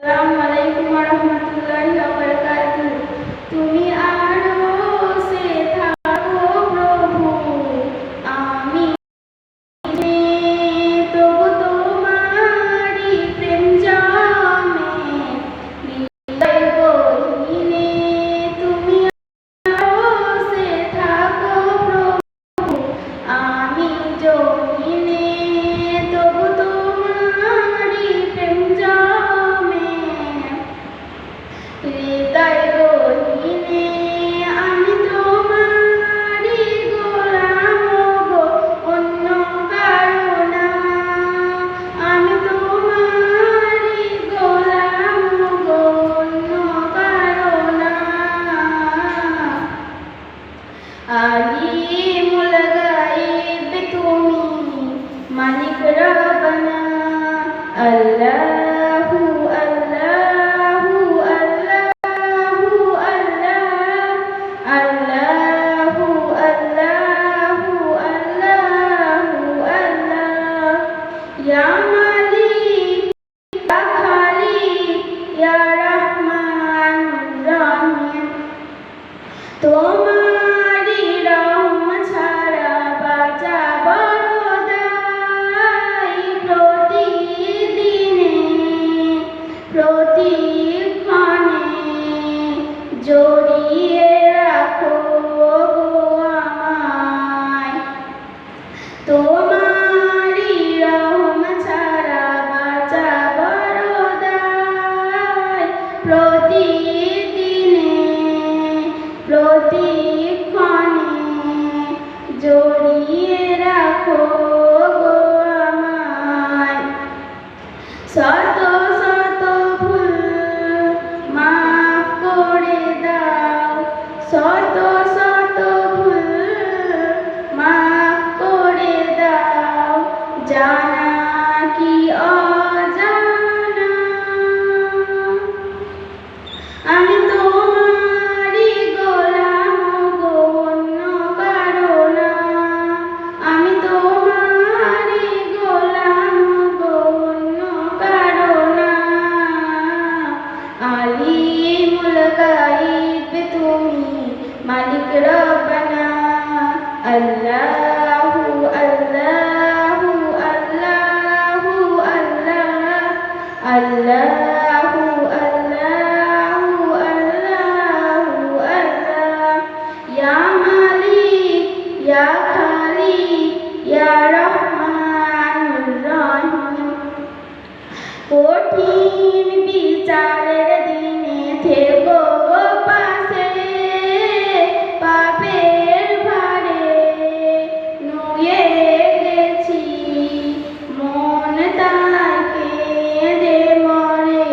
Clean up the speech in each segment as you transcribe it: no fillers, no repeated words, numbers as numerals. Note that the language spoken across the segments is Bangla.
আসসালামু আলাইকুম ওয়া রাহমাতুল্লাহি ওয়া বারাকাতুহু। তুমি আরশে থাকো প্রভু, আমি তবু তোমারি প্রেম জামে। হৃদয় গহীনে তুমি আরশে থাকো প্রভু, আমি জমিনে তবু তোমারি প্রেম জামে। হৃদয় গহীনে আমি তোমারি গোলাম গো, অন্য কারো না। আমি তোমারি গোলাম গো, অন্য কারো না। আলিমুল গায়ব তুমি, মালিক রব্বানা। আল্লাহু আল্লাহু আল্লাহু আল্লাহ, আল্লাহু আল্লাহু আল্লাহু আল্লাহ। ইয়া মালিক ইয়া খালিক ইয়া রহমানুর রহিম। তোমারি রহম ছাড়া বাঁচা বড় দায়। প্রতিদিনে প্রতিক্ষণে জড়িয়ে রাখো গো আমায়। তোমারি রহম ছাড়া বাঁচা বড় দায়। প্রতিদিনে প্রতিক্ষণে জড়িয়ে রাখো গো আমায়। শত শত ভুল মাফ করে দাও, শত শত ভুল মাফ করে দাও, জানা কি অজানা। আমি তোমারি গোলাম গো, অন্য কারো না। আমি তোমারি গোলাম গো, অন্য কারো না। আলিমুল গায়ব তুমি, মালিক রব্বানা। আল্লাহু আল্লাহু আল্লাহু আল্লাহ, আল্লাহু আল্লাহু আল্লাহু আল্লাহ। ইয়া মালিক ইয়া খালিক ইয়া রহমানুর রহিম। কঠিন বিচারের দিনে থেকো গো পাশে, পাপের ভারে নুয়ে গেছি মন তাই কেঁদে মরে।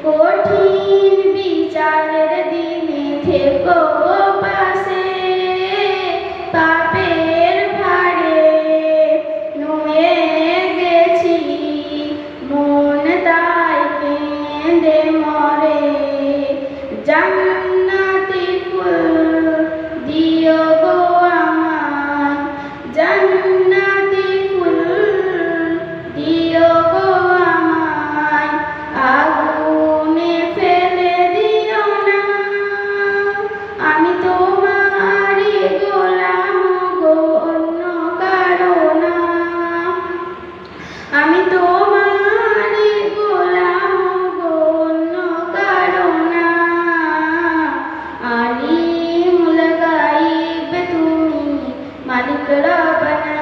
কঠিন বিচারের দিনে থেকো গো পাশে, পাপের ভারে নুয়ে গেছি মন তাই কেঁদে মরে। জান্নাতি ফুল দিও গো আমায়, জান্নাতি ফুল দিও গো আমায়। আগুনে ফেলে দিও না, আমি তোমারি গোলাম গো, অন্য কারো না। আমি তোমারি গোলাম গো, অন্য কারো না। আলিমুল গায়ব তুমি, মালিক রব্বানা।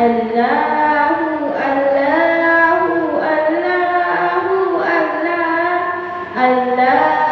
আল্লাহু আল্লাহু আল্লাহু আল্লাহ, আল্লাহ